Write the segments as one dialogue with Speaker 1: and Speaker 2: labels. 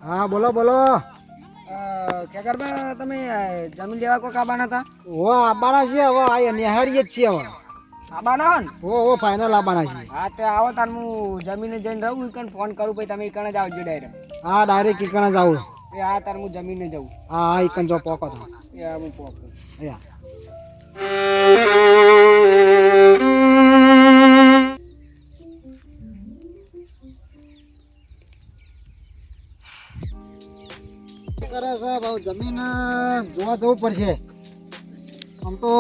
Speaker 1: હા બોલો બોલો.
Speaker 2: ખેતરમાં તમે જમીન લેવા કોઈ આવવાના હતા?
Speaker 1: ઓ આબાના છે હવે આ નિહાળીએ જ છીએ હવે.
Speaker 2: આવવાના હો ને?
Speaker 1: ઓ ફાઇનલ આબાના છે.
Speaker 2: હા તે આવો તાર હું જમીને જઈને રહું કણ ફોન કરું પછી તમે કણ જ આવજો ડાયરેક્ટ.
Speaker 1: હા ડાયરેક્ટ ઈકણ જ આવું.
Speaker 2: એ હા તાર હું જમીને જઉં.
Speaker 1: હા હા ઈકણ જો પોકો તો.
Speaker 2: એ હા હું પોક.
Speaker 1: યા કરે સાહેબ હવે જમીન જોવા જવું પડશે. આમ તો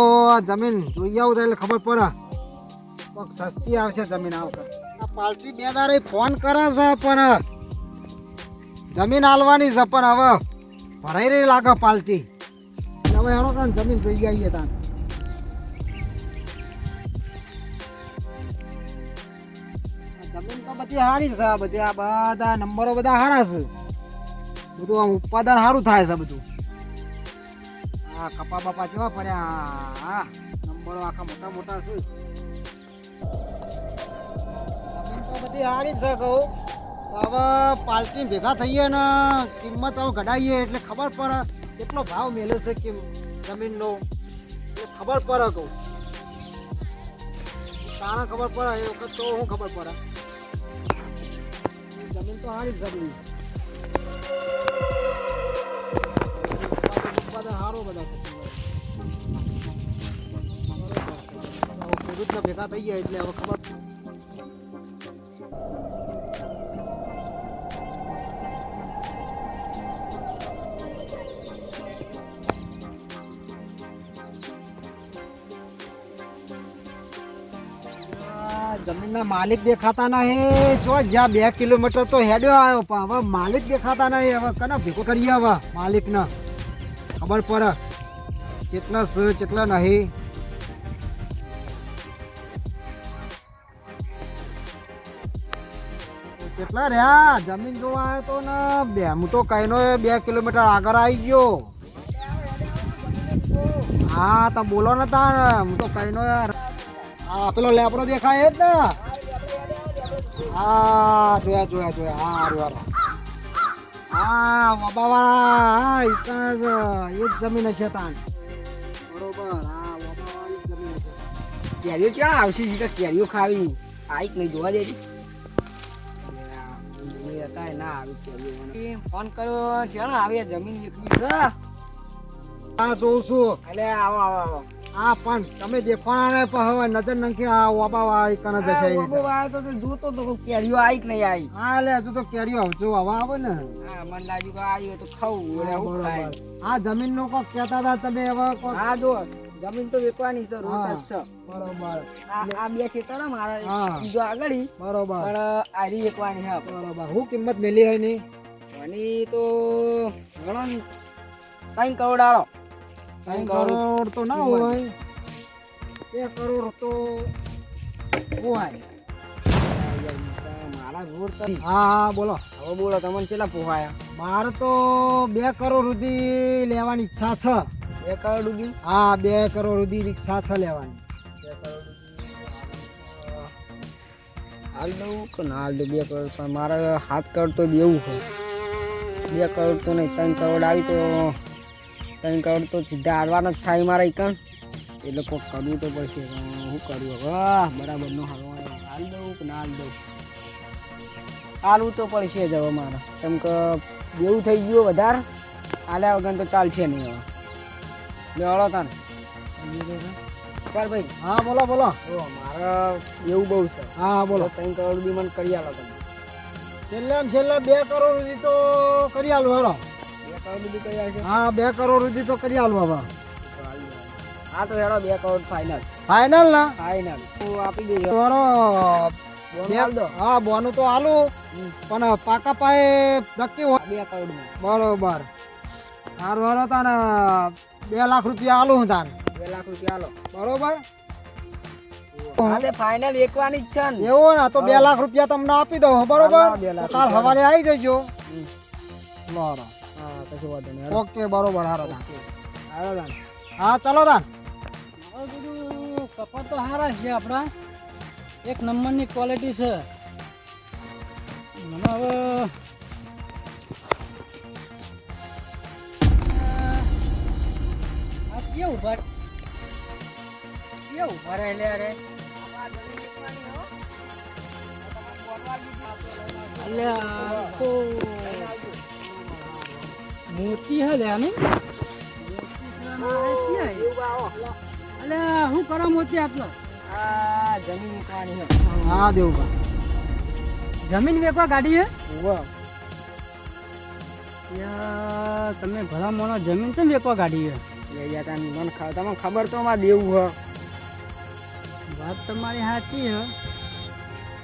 Speaker 1: જમીન જોઈ આવું એટલે ખબર પડે કોઈક સસ્તી આવશે જમીન આ વખત. આ પાલટી બે દાડે ફોન કરે છે પણ જમીન આલવાની છે પણ હવે ભરાઈ રહી લાગે પાલટી. હવે હેડો કાન જમીન જોઈ આવીએ તાન. જમીન તો બધી સારી છે બધી આ બધા નંબરો બધા સારા છે. બધું આમ ઉત્પાદન સારું થાય છે બધું. હા કપા બાપા જેવા પડ્યા. હા નંબરો આખા મોટા મોટા છે. જમીન તો બધી સારી છે કહું. હવે પાલટી ભેગા થઈએ ને કિંમત હવે ઘટાડીએ એટલે ખબર પડે કેટલો ભાવ મેળ્યો છે કે જમીનનો એટલે ખબર પડે કહું. તારા ખબર પડે એ વખત તો શું ખબર પડે. જમીન તો સારી જ જમીન. ઉત્પાદન સારું બધા ખેડૂતને ભેગા થઈ ગયા એટલે હવે ખબર. જમીનના માલિક દેખાતા નહીં. જો જ્યાં 2 કિલોમીટર તો હેડ્યો આવ્યો પણ હવે માલિક દેખાતા નહીં. હવે કને ભેગો કરીએ હવે માલિકને ખબર પડે કેટલા છે કેટલા નહીં. કેટલા રહ્યા જમીન જોવા આવ્યો તો ને બે હું તો કઈનો 2 કિલોમીટર આગળ આવી ગયો. હા તમે બોલો ને તાર હું તો કઈનો યાર. હા પેલો લેબડો દેખાય જ ને. હા જોયા જોયા જોયા. હા હારું હા વબાવાળા હા એ જ જમીન હશે તાન. બરોબર હા વબાવાળી જ જમીન હશે.
Speaker 2: કેરીઓ ક્યાં આવશે કે કેરીઓ ખાવી આઈક નહીં જોવા દેજે. હતા ના આવી કેરીઓ. ફોન કર્યો છે ને આવી જમીન એકવી છે.
Speaker 1: હા જોઉં છું.
Speaker 2: એટલે આવો આવો આવો.
Speaker 1: હા પણ તમે દેખવાના ને પણ હવે નજર નાખી આ વબાવાળી કને જશે.
Speaker 2: તો જોતો તો કેરીઓ આઈક નહીં આવી.
Speaker 1: હા એટલે હજુ તો કેરીઓ આવજો હવા આવે ને.
Speaker 2: હા મને લાગ્યું કે આવ્યો તો ખાવું એટલે હું ખાય.
Speaker 1: આ જમીન નો કોક કહેતા હતા તમે હવે કોક.
Speaker 2: હા જો જમીન તો વેચવાની છે રોજ જ છે.
Speaker 1: બરોબર
Speaker 2: આ બે ખેતર મારા
Speaker 1: હા.
Speaker 2: બીજો આગળ
Speaker 1: બરોબર
Speaker 2: પણ આરી વેચવાની છે.
Speaker 1: બરોબર હું કિંમત મેલી હોય ની
Speaker 2: આની તો ગણો ને 3 કરોડ આવો.
Speaker 1: 3 કરોડ તો ના હોય. 2 કરોડ તો હોય.
Speaker 2: મારા રોડ કરી.
Speaker 1: હા હા બોલો.
Speaker 2: હવે બોલો તમને કેટલા પોહાયા?
Speaker 1: મારે તો 2 કરોડ સુધી લેવાની ઈચ્છા છે.
Speaker 2: 2 કરોડ સુધી?
Speaker 1: હા 2 કરોડ સુધી ઈચ્છા છે લેવાની.
Speaker 2: 2 કરોડ હાલ દઉં કે ના હાલ દઉં? 2 કરોડ પણ મારે 7 કરોડ તો દેવું છે. 2 કરોડ તો નહીં 3 કરોડ આવી તો 3 કરોડ તો સીધા હારવાના જ થાય મારા એકણ. એટલે કોઈક કરવું તો પડશે. શું કરવું હવે બરાબર નો હાલ દઉં કે ના હાલ દઉં? હાલવું તો પડશે જ હવે મારે. કેમ કે દેવું થઈ ગયું વધારે હાલ્યા વગર તો ચાલશે નહીં હવે. લેવાડો તાને ચાલ ભાઈ.
Speaker 1: હા બોલો બોલો.
Speaker 2: મારે એવું બહુ છે.
Speaker 1: હા બોલો.
Speaker 2: 3 કરોડ સુધી મને કરી આલો તમે.
Speaker 1: છેલ્લે 2 કરોડ સુધી તો કરી આલું હેડો.
Speaker 2: 2 કરોડ સુધી કરી આલશો?
Speaker 1: હા 2 કરોડ સુધી તો કરી આલું હવે.
Speaker 2: હા તો હેડો 2 કરોડ ફાઇનલ.
Speaker 1: ફાઇનલ ને
Speaker 2: ફાઇનલ તું આપી દેજો.
Speaker 1: થોડો
Speaker 2: બોનો આલ દો.
Speaker 1: હા બોનું તો આલું પણ પાકા પાયે નક્કી હોય.
Speaker 2: 2 કરોડમાં
Speaker 1: બરોબર સારું હેડો તાને 2 લાખ રૂપિયા આલું હું તાને.
Speaker 2: 2 લાખ રૂપિયા આલો.
Speaker 1: બરોબર
Speaker 2: હા તે ફાઇનલ એકવાની જ છે ને.
Speaker 1: એવું ને તો 2 લાખ રૂપિયા તમને આપી દઉં બરોબર.
Speaker 2: હા, 2 લાખ
Speaker 1: કાલ સવારે આવી જજો. બરોબર
Speaker 2: હા કશું વાંધો નહીં.
Speaker 1: ઓકે બરોબર હારો તાન.
Speaker 2: હાલો તાન.
Speaker 1: હા ચલો તાન.
Speaker 3: બધું કપાસ તો સારા છે આપણા. એક નંબરની ક્વોલિટી છે. મને હવે ઉભા રહે લે અરે અલ્યા તો મોતી હે લે આની અલ્યા હું કરો મોતી આપલો
Speaker 2: આ જમીન વેચવાની છે.
Speaker 1: હા દેવુભા
Speaker 3: જમીન વેચવા ગાડી હે
Speaker 2: ઉવા.
Speaker 3: યા તમે ભલા મોણો જમીન છે વેચવા ગાડી હે
Speaker 2: લે યાર તમને ખબર તો માં દેવું હ.
Speaker 3: વાત તમારી સાચી હે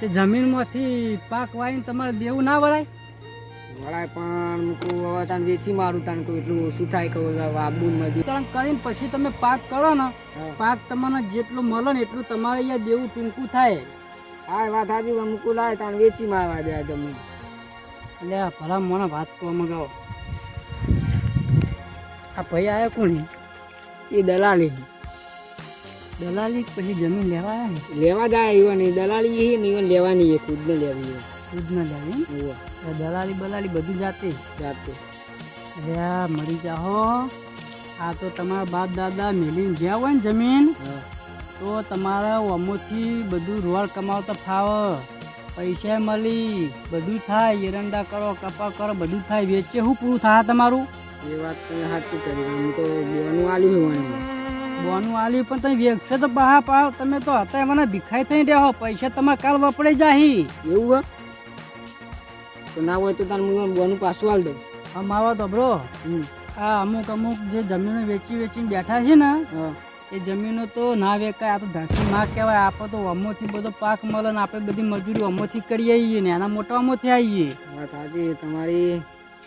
Speaker 3: તે જમીનમાંથી પાક વાવીને તમારે દેવું ના વળાય
Speaker 2: વળાય પણ મૂકું હવે તને વેચી મારું તને કોઈ એટલું ઓછું થાય કહું આબુ મજૂર.
Speaker 3: વિતરણ કરીને પછી તમે પાક કરો ને પાક તમને જેટલું મળે ને એટલું તમારે અહીંયા દેવું ટૂંકું થાય
Speaker 2: હા વાત સાચી પણ મૂકું લાય તને વેચી મારવા દે આ જમીન.
Speaker 3: એટલે આ ભલા મોણા વાત કહો મગાવો આ ભાઈ આવ્યો કોણ
Speaker 2: એ દલાલી
Speaker 3: દલાલી પછી જમીન લેવા આવ્યા ને
Speaker 2: લેવા જાય ઈવન એ દલાલી એ ને ઈવન લેવાની એ ખુદ ને લેવી
Speaker 3: ખુદ ના લેવી
Speaker 2: ઉવા.
Speaker 3: એ દલાલી બલાલી બધું જાતે
Speaker 2: જાતે
Speaker 3: એટલે આ મરી જાહો આ તો તમારા બાપ દાદા મેલીને ગયા હોય ને જમીન
Speaker 2: હા.
Speaker 3: તો તમારા અમોથી બધું રોડ કમાવતા ફાવે પૈસા મળી બધું થાય એરંડા કરો કપા કરો બધું થાય વેચે શું પૂરું થાય તમારું
Speaker 2: એ વાત તમે સાચી કરી હું તો બોનું આલ્યું હોવાનું
Speaker 3: બોનું આલી પણ તમે વેચશો તો બહાર પાવ તમે તો હતા મને ભીખાઈ થઈ રહ્યા પૈસા તમારે કાલ વપરાઈ જાહી
Speaker 2: એવું હ તો ના હોય તો તારે હું બોનું પાછું આલ દઉં.
Speaker 3: આમ આવો તો બ્રો આ અમુક અમુક જે જમીનો વેચીને બેઠા છે ને
Speaker 2: હા
Speaker 3: એ જમીનો તો ના વેચાય આ તો ધરતી માં કહેવાય આપણે તો અમોથી બધો પાક મળે ને આપણે બધી મજૂરી અમોથી કરી આવીએ ને એના મોટા અમોથી આવીએ
Speaker 2: વાત સાચી તમારી.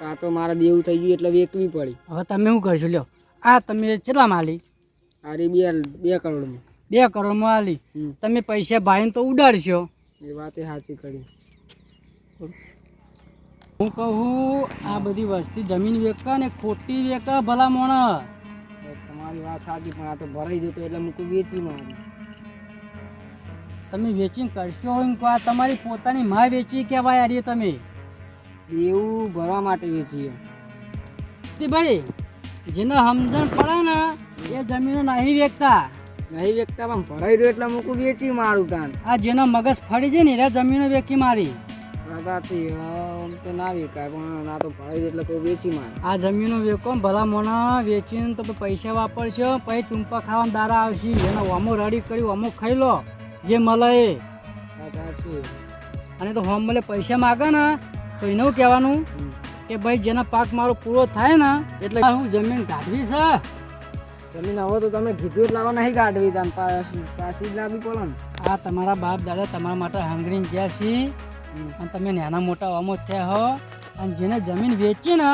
Speaker 2: આ તો મારા દેવું થઈ ગયું એટલે વેચવી પડી.
Speaker 3: હવે તમે શું કરશો લ્યો આ તમે કેટલા માલી
Speaker 2: અરે 2 કરોડમાં
Speaker 3: 2 કરોડમાં આલી તમે પૈસા ભાઈને તો ઉડાડશો
Speaker 2: એ વાત એ સાચી કરી.
Speaker 3: હું કહું આ બધી વસ્તી જમીન વેચવા ને ખોટી વેચવા ભલા મોણા
Speaker 2: તમારી વાત સાચી પણ આ તો ભરાઈ જતો એટલે મૂકું વેચી મારું.
Speaker 3: તમે વેચીને કરશો એમ કહો આ તમારી પોતાની માં વેચી કહેવાય યાર તમે
Speaker 2: દેવું ભરવા માટે વેચીએ.
Speaker 3: તે ભાઈ જેને સમજણ પડે ને એ જમીનો નહીં વેચતા
Speaker 2: નહીં વેચતા પણ ભરાઈ રહ્યો એટલે મૂકું વેચી મારું તાન.
Speaker 3: આ જેનો મગજ ફરી જાય ને એ જમીનો વેચી મારી
Speaker 2: વાત સાચી. આમ તો ના વેચાય પણ ના તો ભરાઈ રહ્યો એટલે કોઈ વેચી મારે.
Speaker 3: આ જમીનો વેચો ને ભલા મોણા વેચીને તો પૈસા વાપરશો પછી ટૂંપા ખાવાના દારા આવશે એનો અમો રેડી કરી અમો ખાઈ લો જે મળે એ.
Speaker 2: વાત સાચી.
Speaker 3: અને તો હોમ મળે પૈસા માગે ને તો એને કહેવાનું કે ભાઈ જેના પાક મારો પૂરો થાય ને એટલે હું જમીન કાઢવી છે
Speaker 2: જમીન હવે તો તમે કીધું એટલે હવે નહીં કાઢવી તાન પાછી જ લાવવી પડે ને.
Speaker 3: આ તમારા બાપ દાદા તમારા માટે હંગરીને ગયા છે અને તમે નાના મોટા અમો થયા હો અને જેને જમીન વેચી ને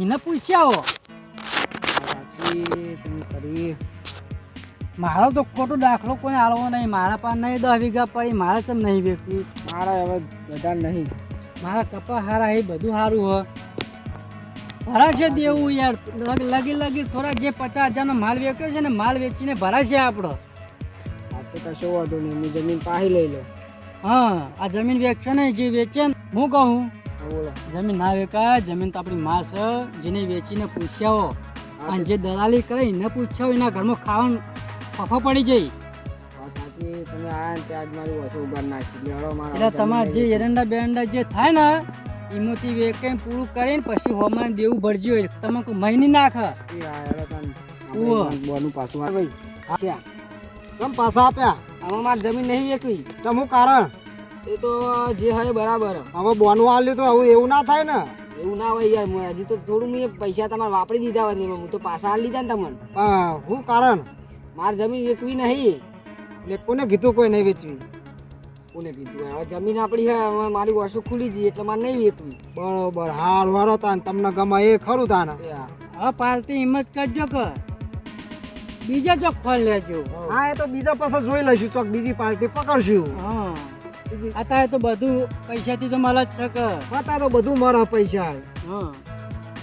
Speaker 3: એને પૂછ્યા હો
Speaker 2: સાચી તમે કરી.
Speaker 3: મારો તો ખોટો દાખલો કોઈ આલવો નહીં મારા પાસે નહીં 10 વીઘા પડી મારે ચમ નહીં વેચવી
Speaker 2: મારા હવે બધા નહીં.
Speaker 3: મારા કપા હારા એ બધું સારું હ ભરાશે દેવું યાર લગી થોડા જે 50,000નો માલ વેચ્યો છે ને માલ વેચીને ભરાશે આપણો
Speaker 2: આ તો કશો વાંધો નહીં હું જમીન પાછી લઈ લો.
Speaker 3: હા આ જમીન વેચશો ને જે વેચે ને હું કહું
Speaker 2: હા બોલો.
Speaker 3: જમીન ના વેચાય જમીન તો આપણી માં છે જેને વેચીને પૂછ્યાઓ અને જે દલાલી કરે એને પૂછ્યાઓ એના ઘરમાં ખાવાનું ફફો પડી જાય
Speaker 2: વાત સાચી. તમે આયા ને ત્યાં જ મારું વસો ઉગાડ નાખી લેવડો મારા.
Speaker 3: એટલે તમારે જે એરંડા બેરંડા જે થાય ને એમાંથી વેચાઈને પૂરું કરીને પછી હોમાં દેવું ભરજો હોય તમે કોઈ મહિની નાખે
Speaker 2: એ આ હેડો તાન
Speaker 3: ઉવ્વ.
Speaker 2: આપણે બોનું પાછું આ ભાઈ. હા
Speaker 1: ચમ પાછા આપ્યા
Speaker 2: આમાં મારી જમીન નહીં એકવી.
Speaker 1: ચમ હું કારણ
Speaker 2: એ તો જે હોય બરાબર.
Speaker 1: હવે બોનું આલ્યું તો હવે એવું ના થાય ને
Speaker 2: એવું ના હોય યાર હજી તો થોડું મેં પૈસા તમારે વાપરી દીધા હોય ને હું તો પાછા આલી લીધા ને તમને.
Speaker 1: શું કારણ
Speaker 2: મારી જમીન વેચવી નહીં.
Speaker 1: એટલે કોને કીધું કોઈ નહીં વેચવી
Speaker 2: કોને કીધું હવે જમીન આપણી છે હવે મારી વર્ષો ખુલી ગઈ એટલે મારે નહીં વેચવી.
Speaker 1: બરોબર હાર વાળો તાન તમને ગમે એ ખરું તાને
Speaker 2: એ હા.
Speaker 3: હવે પાર્ટી હિંમત કરજો કે બીજા ચોક ફળ લેજો
Speaker 1: હા એ તો બીજા પાસે જોઈ લઈશું ચોક બીજી પાર્ટી પકડશું
Speaker 3: હા અત્યારે તો બધું પૈસાથી તો મળે જ છે કે
Speaker 1: પતા તો બધું મારા પૈસા
Speaker 3: હા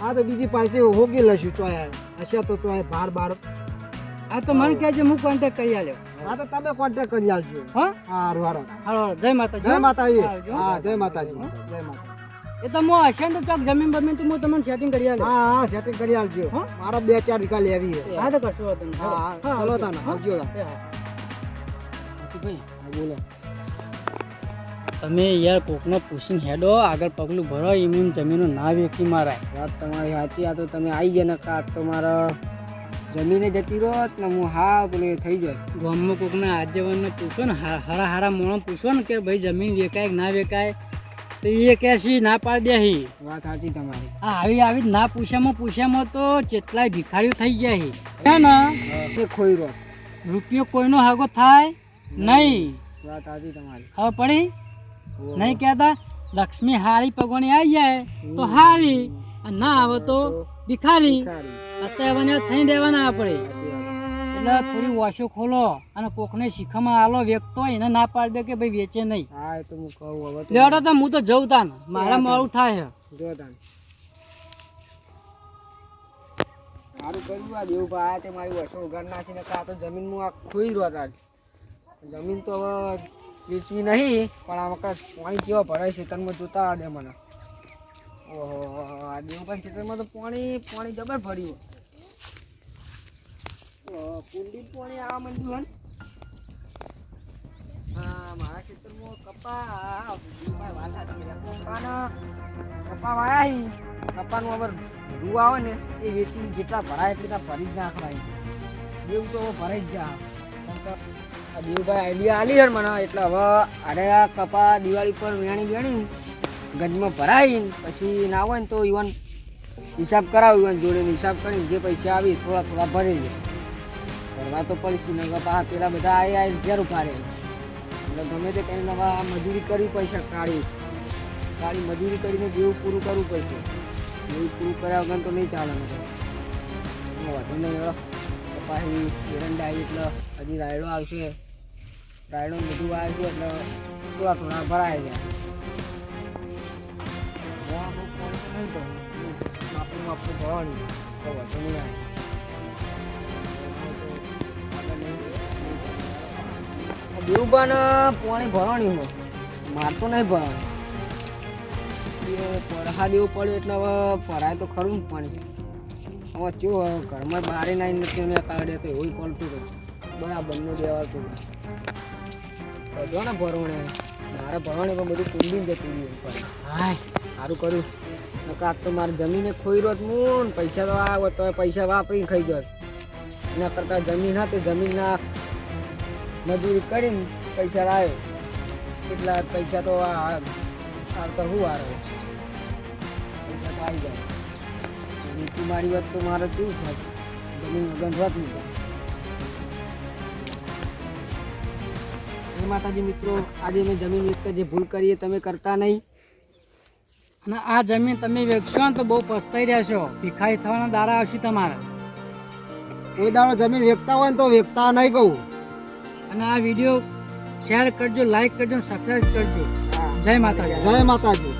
Speaker 1: હા તો બીજી પાર્ટી હોગી લઈશું ચોય હશે તો ચોય બાર
Speaker 3: આ તો મને કહેજો હું કોન્ટેક્ટ કરી આલ્યો
Speaker 1: હા તો તમે કોન્ટેક્ટ કરી આલજો
Speaker 3: હા
Speaker 1: હારું હારો
Speaker 3: હાલો જય માતાજી
Speaker 1: જય માતાજી
Speaker 3: આવજો.
Speaker 1: હા જય માતાજી જય માતા
Speaker 3: એ તો હું હશે ને તો ચોક જમીન બમીન તો હું તમને સેટિંગ કરી આલે.
Speaker 1: હા હા સેટિંગ કરી આલજો.
Speaker 3: હો?
Speaker 1: મારા 2-4 વીઘા લેવી છે.
Speaker 3: હા તો કરશો વાંધો નહીં.
Speaker 1: હા હા ચલો તાને આવજો તાન.
Speaker 3: એ હા. ભાઈ હા બોલો. તમે યાર કોકને પૂછીને હેડો આગળ પગલું ભરો એમની જમીનો ના વેચી મારાય.
Speaker 2: વાત તમારી સાચી. આ તો તમે આવી ગયા ને કાં તો મારા જમીને જતી રહો ને હું હા પેલું એ થઈ જાય.
Speaker 3: ગામમાં કોકના આજેવનને પૂછો ને હારા હારા મોણો પૂછો ને કે ભાઈ જમીન વેચાય કે ના વેચાય તો એ કહે છે ના પાડી દે હી.
Speaker 2: વાત સાચી તમારી.
Speaker 3: આ આવી જ ના પૂછ્યામાં તો જેટલાય ભિખારીઓ થઈ ગયા હી હે ને
Speaker 2: એ ખોઈ રહો.
Speaker 3: રૂપિયો કોઈનો હાગો થાય નહીં.
Speaker 2: વાત સાચી તમારી.
Speaker 3: ખબર પડી નહીં કહેતા લક્ષ્મી હારી પગોણી આવી જાય તો હારી અને ના આવે તો ભિખારી. અત્યારે થઈ દેવાના આપણે એટલે થોડી વોશો ખોલો અને કોકને શીખામાં આલો વ્યક્તો હોય એને ના પાડી દે કે ભાઈ વેચે નહીં.
Speaker 2: હા એ તો હું કહું હવે તો.
Speaker 3: લેવડો તો હું તો જઉં તાન મારા મોડું થાય છે.
Speaker 2: જો તાન સારું કર્યું આ દેવભાઈ આયા તે મારી વસો ઉગાડ નાખીને કાં તો જમીન હું આ ખોઈ રહ્યો તાર. જમીન તો હવે વેચવી નહીં પણ આ વખત પાણી કેવો ભરાય ખેતરમાં જોતા દે મને. ઓહો આ દેવભાઈ ખેતરમાં તો પાણી જબર ભર્યું. કુંડી પાણી આવવા માંડ્યું હે. હા મારા ખેતરમાં કપા વાયા હી. કપાનું અગર રૂ આવે ને એ વેચીને જેટલા ભરાય એટલે ત્યાં ભરી જ નાખવાય. દેવું તો હવે ભરાઈ જ જા. આ દેવભાઈ આઈડિયા આલી યાર મને એટલે હવે આડે આ કપા દિવાળી પર વેણી ગંજમાં ભરાઈને પછી ના હોય ને તો ઈવન હિસાબ કરાવ્યું જોડે હિસાબ કરીને જે પૈસા આવી થોડા ભરી દે. ભરવા તો પડશે ને કપા પેલા બધા આવી ઘેર ઉભા રહે એટલે ગમે તે કંઈ નવા મજૂરી કરવી પૈસા કાળી મજૂરી કરીને જેવું પૂરું કરવું પડશે. એવું પૂરું કર્યા વગર તો નહીં ચાલે. વધુ નહીં પછી એરંડા આવી એટલે હજી રાયડો આવશે. રાયડો બધું આવશે એટલે થોડા ભરાય જાય. માપનું ભરવાની તો વધુ નહીં આવે. દેવબાને પાણી ભરવાની હોય માર તો નહીં ભરવાનું. પડહા દેવું પડે એટલે હવે ભરાય તો ખરું ને પાણી. હવે કેવું ઘરમાં બારે નાઈ નથી એને કાઢે તો એવું પડતું હતું બરાબરનું દેવાતું જો ને ભરવણે મારે ભરવાને પણ બધું કુંડી જતું રહ્યું. હાય સારું કર્યું કાક તો મારે જમીને ખોઈ રહ્યો હું પૈસા તો આવે તો પૈસા વાપરીને ખાઈ જાય. એના કરતાં જમીન હતી જમીનના મજૂરી કરીને પૈસા લાવ્યો એટલા પૈસા તો આવતા શું આવે પૈસા તો આવી જાય. નીતિ મારી વાત તો મારે કેવું થાય જમીન ગંધવાત નહીં. એ માતાજી મિત્રો આજે મેં જમીન વેચતા જે ભૂલ કરીએ તમે કરતા નહીં.
Speaker 3: અને આ જમીન તમે વેચશો ને તો બહુ પસ્તાઈ રહેશો. ભિખારી થવાના દાડા આવશે તમારા.
Speaker 1: કોઈ દાડો જમીન વેચતા હોય ને તો વેચતા નહીં કહું.
Speaker 3: અને આ વિડીયો શેર કરજો, લાઈક કરજો, સબસ્ક્રાઈબ કરજો. જય માતાજી.
Speaker 1: જય માતાજી.